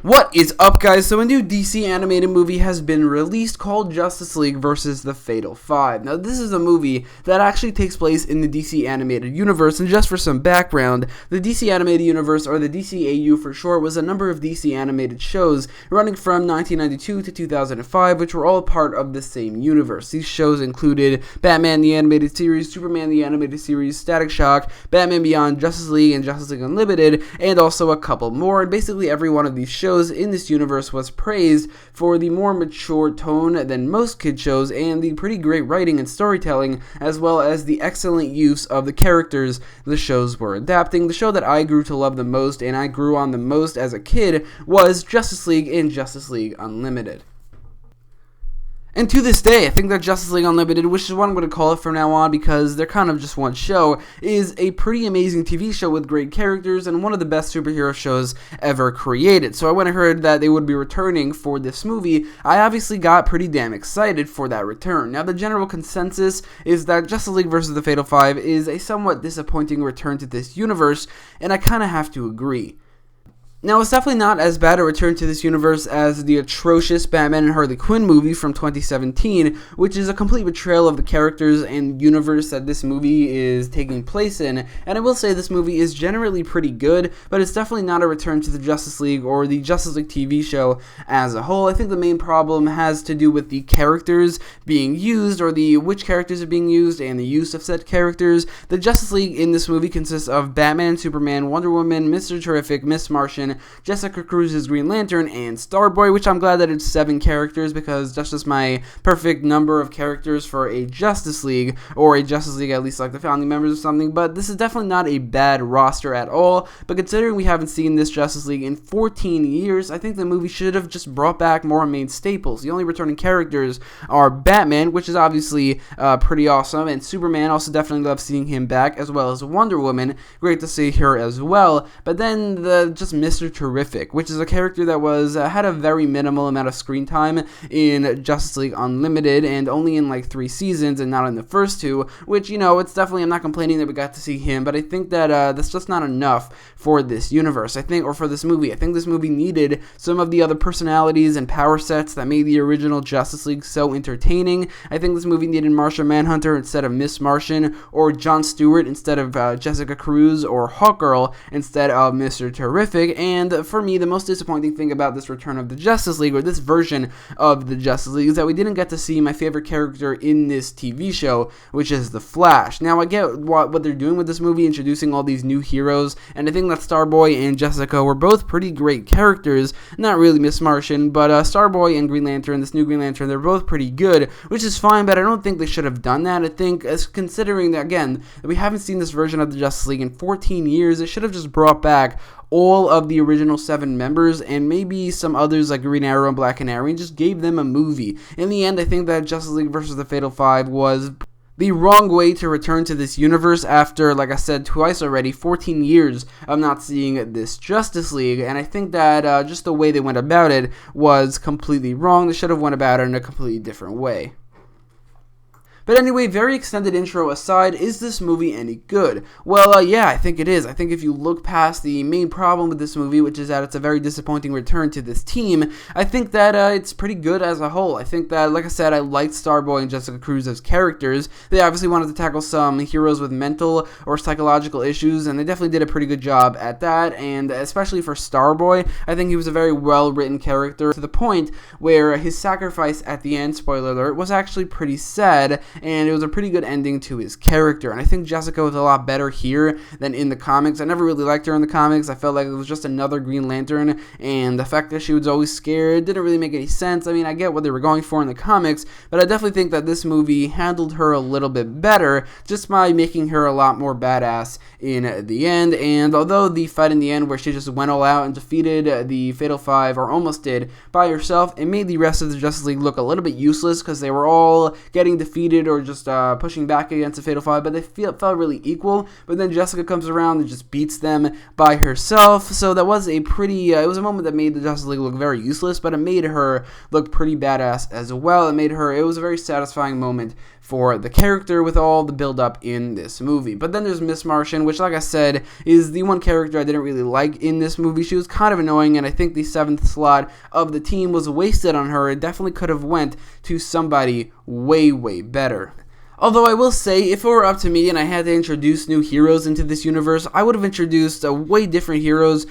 What is up, guys? So a new DC animated movie has been released called Justice League versus the Fatal Five. Now, this is a movie that actually takes place in the DC animated universe, and just for some background, the DC animated universe, or the DCAU for short, was a number of DC animated shows running from 1992 to 2005, which were all part of the same universe. These shows included Batman the Animated Series, Superman the Animated Series, Static Shock, Batman Beyond, Justice League, and Justice League Unlimited, and also a couple more. And basically every one of these shows in this universe was praised for the more mature tone than most kid shows and the pretty great writing and storytelling, as well as the excellent use of the characters the shows were adapting. The show that I grew to love the most and I grew on the most as a kid was Justice League and Justice League Unlimited. And to this day, I think that Justice League Unlimited, which is what I'm going to call it from now on because they're kind of just one show, is a pretty amazing TV show with great characters and one of the best superhero shows ever created. So when I heard that they would be returning for this movie, I obviously got pretty damn excited for that return. Now, the general consensus is that Justice League vs. the Fatal Five is a somewhat disappointing return to this universe, and I kind of have to agree. Now, it's definitely not as bad a return to this universe as the atrocious Batman and Harley Quinn movie from 2017, which is a complete betrayal of the characters and universe that this movie is taking place in. And I will say this movie is generally pretty good, but it's definitely not a return to the Justice League or the Justice League TV show as a whole. I think the main problem has to do with the characters being used, or which characters are being used and the use of said characters. The Justice League in this movie consists of Batman, Superman, Wonder Woman, Mr. Terrific, Miss Martian, Jessica Cruz's Green Lantern, and Starboy, which I'm glad that it's 7 characters because that's just my perfect number of characters for a Justice League, or a Justice League at least like the founding members or something. But this is definitely not a bad roster at all, but considering we haven't seen this Justice League in 14 years, I think the movie should have just brought back more main staples. The only returning characters are Batman, which is obviously pretty awesome, and Superman, also definitely love seeing him back, as well as Wonder Woman, great to see her as well. But then just Mr. Terrific, which is a character that had a very minimal amount of screen time in Justice League Unlimited, and only in like 3 seasons and not in the first 2, which, it's definitely, I'm not complaining that we got to see him, but I think that that's just not enough for this universe, or for this movie. I think this movie needed some of the other personalities and power sets that made the original Justice League so entertaining. I think this movie needed Martian Manhunter instead of Miss Martian, or Jon Stewart instead of Jessica Cruz, or Hawkgirl instead of Mr. Terrific. And for me, the most disappointing thing about this return of the Justice League, or this version of the Justice League, is that we didn't get to see my favorite character in this TV show, which is the Flash. Now, I get what they're doing with this movie, introducing all these new heroes, and I think that Starboy and Jessica were both pretty great characters. Not really Miss Martian, but Starboy and Green Lantern, this new Green Lantern, they're both pretty good, which is fine, but I don't think they should have done that. I think, considering that, again, that we haven't seen this version of the Justice League in 14 years, they should have just brought back all of the original 7 members, and maybe some others like Green Arrow and Black Canary, and just gave them a movie. In the end, I think that Justice League vs. the Fatal Five was the wrong way to return to this universe after, like I said twice already, 14 years of not seeing this Justice League, and I think that just the way they went about it was completely wrong. They should have went about it in a completely different way. But anyway, very extended intro aside, is this movie any good? Well, yeah, I think it is. I think if you look past the main problem with this movie, which is that it's a very disappointing return to this team, I think that it's pretty good as a whole. I think that, like I said, I liked Starboy and Jessica Cruz as characters. They obviously wanted to tackle some heroes with mental or psychological issues, and they definitely did a pretty good job at that, and especially for Starboy, I think he was a very well-written character, to the point where his sacrifice at the end, spoiler alert, was actually pretty sad, and it was a pretty good ending to his character. And I think Jessica was a lot better here than in the comics. I never really liked her in the comics. I felt like it was just another Green Lantern, and the fact that she was always scared didn't really make any sense. I mean, I get what they were going for in the comics, but I definitely think that this movie handled her a little bit better just by making her a lot more badass in the end. And although the fight in the end where she just went all out and defeated the Fatal Five, or almost did, by herself, it made the rest of the Justice League look a little bit useless because they were all getting defeated or just pushing back against the Fatal Five, but they felt really equal. But then Jessica comes around and just beats them by herself, so that was a pretty, it was a moment that made the Justice League look very useless, but it made her look pretty badass as well. It was a very satisfying moment for the character with all the build-up in this movie. But then there's Miss Martian, which, like I said, is the one character I didn't really like in this movie. She was kind of annoying, and I think the 7th slot of the team was wasted on her. It definitely could have went to somebody way, way better. Although I will say, if it were up to me and I had to introduce new heroes into this universe, I would have introduced way different heroes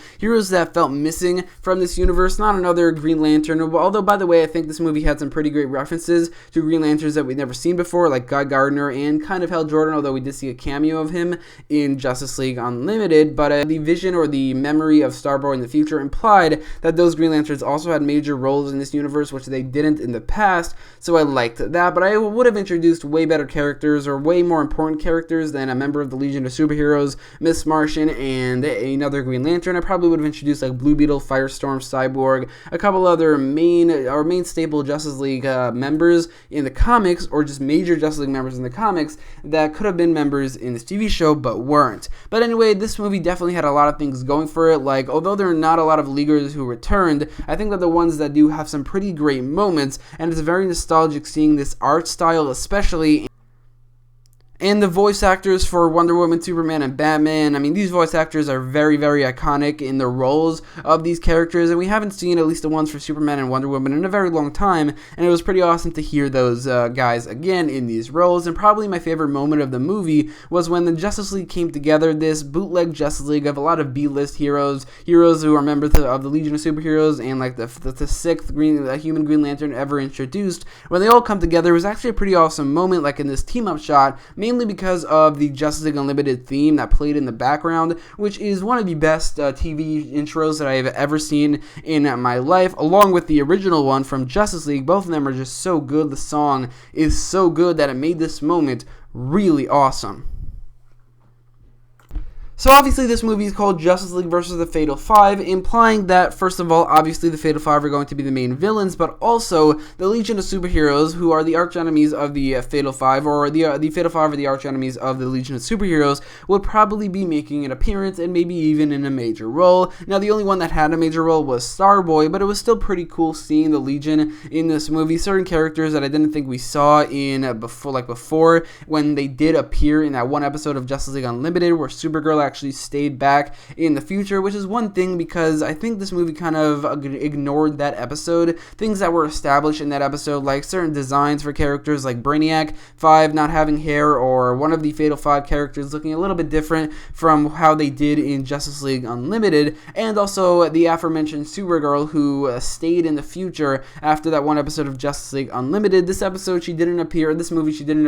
that felt missing from this universe, not another Green Lantern. Although, by the way, I think this movie had some pretty great references to Green Lanterns that we'd never seen before, like Guy Gardner and kind of Hal Jordan, although we did see a cameo of him in Justice League Unlimited. But the vision or the memory of Starboy in the future implied that those Green Lanterns also had major roles in this universe, which they didn't in the past, so I liked that. But I would have introduced way better characters, or way more important characters than a member of the Legion of Superheroes, Miss Martian, and another Green Lantern. I probably would have introduced like Blue Beetle, Firestorm, Cyborg, a couple other main staple Justice League members in the comics, or just major Justice League members in the comics that could have been members in this TV show but weren't. But anyway, this movie definitely had a lot of things going for it. Like, although there are not a lot of Leaguers who returned, I think that the ones that do have some pretty great moments, and it's very nostalgic seeing this art style, especially. And the voice actors for Wonder Woman, Superman, and Batman, I mean, these voice actors are very, very iconic in the roles of these characters, and we haven't seen at least the ones for Superman and Wonder Woman in a very long time, and it was pretty awesome to hear those guys again in these roles. And probably my favorite moment of the movie was when the Justice League came together, this bootleg Justice League of a lot of B-list heroes who are members of the Legion of Superheroes, and like the 6th human Green Lantern ever introduced. When they all come together, it was actually a pretty awesome moment, like in this team-up shot, mainly because of the Justice League Unlimited theme that played in the background, which is one of the best TV intros that I have ever seen in my life, along with the original one from Justice League. Both of them are just so good. The song is so good that it made this moment really awesome. So obviously this movie is called Justice League versus the Fatal Five, implying that, first of all, obviously the Fatal Five are going to be the main villains, but also the Legion of Superheroes, who are the arch-enemies of the Fatal Five, or the Fatal Five are the arch-enemies of the Legion of Superheroes, would probably be making an appearance, and maybe even in a major role. Now, the only one that had a major role was Starboy, but it was still pretty cool seeing the Legion in this movie. Certain characters that I didn't think we saw in before, when they did appear in that one episode of Justice League Unlimited, where Supergirl actually stayed back in the future, which is one thing because I think this movie kind of ignored that episode. Things that were established in that episode, like certain designs for characters like Brainiac 5 not having hair, or one of the Fatal 5 characters looking a little bit different from how they did in Justice League Unlimited, and also the aforementioned Supergirl who stayed in the future after that one episode of Justice League Unlimited. This movie she didn't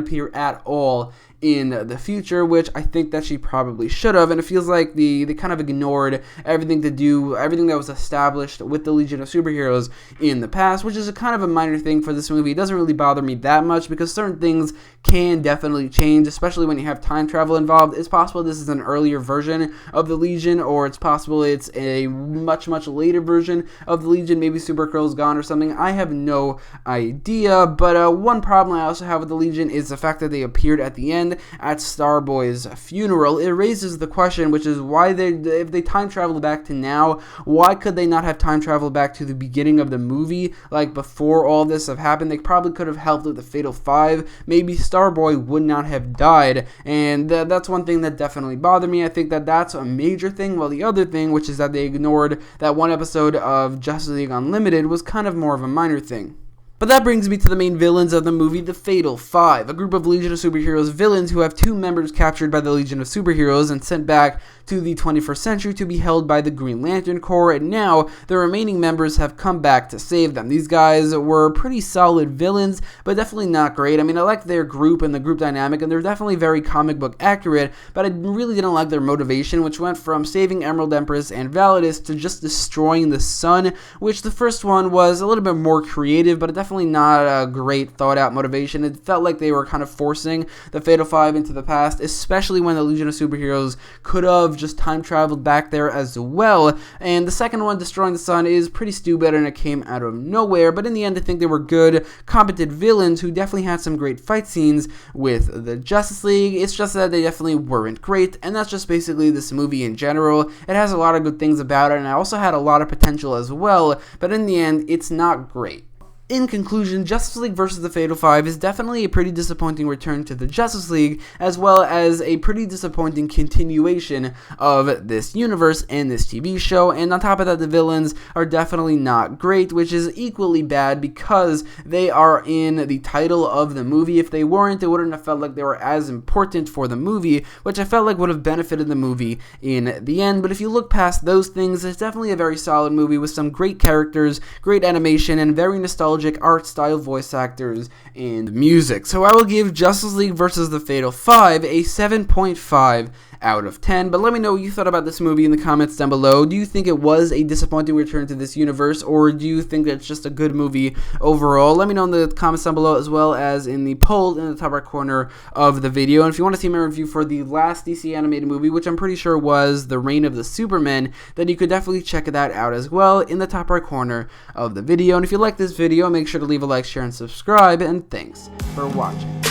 appear at all in the future, which I think that she probably should have, and it feels like they kind of ignored everything that was established with the Legion of Superheroes in the past, which is a kind of a minor thing for this movie. It doesn't really bother me that much because certain things can definitely change, especially when you have time travel involved. It's possible this is an earlier version of the Legion, or it's possible it's a much, much later version of the Legion. Maybe Supergirl's gone or something. I have no idea, but one problem I also have with the Legion is the fact that they appeared at the end at Starboy's funeral. It raises the question, which is why if they time traveled back to now, why could they not have time traveled back to the beginning of the movie, like before all this have happened? They probably could have helped with the Fatal Five. Maybe Starboy would not have died, and that's one thing that definitely bothered me. I think that that's a major thing, while the other thing, which is that they ignored that one episode of Justice League Unlimited, was kind of more of a minor thing. But that brings me to the main villains of the movie, the Fatal Five, a group of Legion of Superheroes villains who have 2 members captured by the Legion of Superheroes and sent back to the 21st century to be held by the Green Lantern Corps, and now the remaining members have come back to save them. These guys were pretty solid villains, but definitely not great. I mean, I like their group and the group dynamic, and they're definitely very comic book accurate, but I really didn't like their motivation, which went from saving Emerald Empress and Validus to just destroying the sun, which the first one was a little bit more creative, but it definitely not a great thought out motivation. It felt like they were kind of forcing the Fatal Five into the past, especially when the Legion of Superheroes could have just time traveled back there as well. And the second one, destroying the sun, is pretty stupid and it came out of nowhere, but in the end I think they were good, competent villains who definitely had some great fight scenes with the Justice League. It's just that they definitely weren't great, and that's just basically this movie in general. It has a lot of good things about it, and it also had a lot of potential as well, but in the end it's not great. in conclusion, Justice League vs. the Fatal 5 is definitely a pretty disappointing return to the Justice League, as well as a pretty disappointing continuation of this universe and this TV show, and on top of that, the villains are definitely not great, which is equally bad because they are in the title of the movie. If they weren't, it wouldn't have felt like they were as important for the movie, which I felt like would have benefited the movie in the end. But if you look past those things, it's definitely a very solid movie with some great characters, great animation, and very nostalgic art style, voice actors, and music. So I will give Justice League vs. the Fatal 5 a 7.5 out of 10. But let me know what you thought about this movie in the comments down below. Do you think it was a disappointing return to this universe, or do you think it's just a good movie overall? Let me know in the comments down below, as well as in the poll in the top right corner of the video. And if you want to see my review for the last DC animated movie, which I'm pretty sure was The Reign of the Superman, then you could definitely check that out as well in the top right corner of the video. And if you like this video, make sure to leave a like, share, and subscribe, and thanks for watching.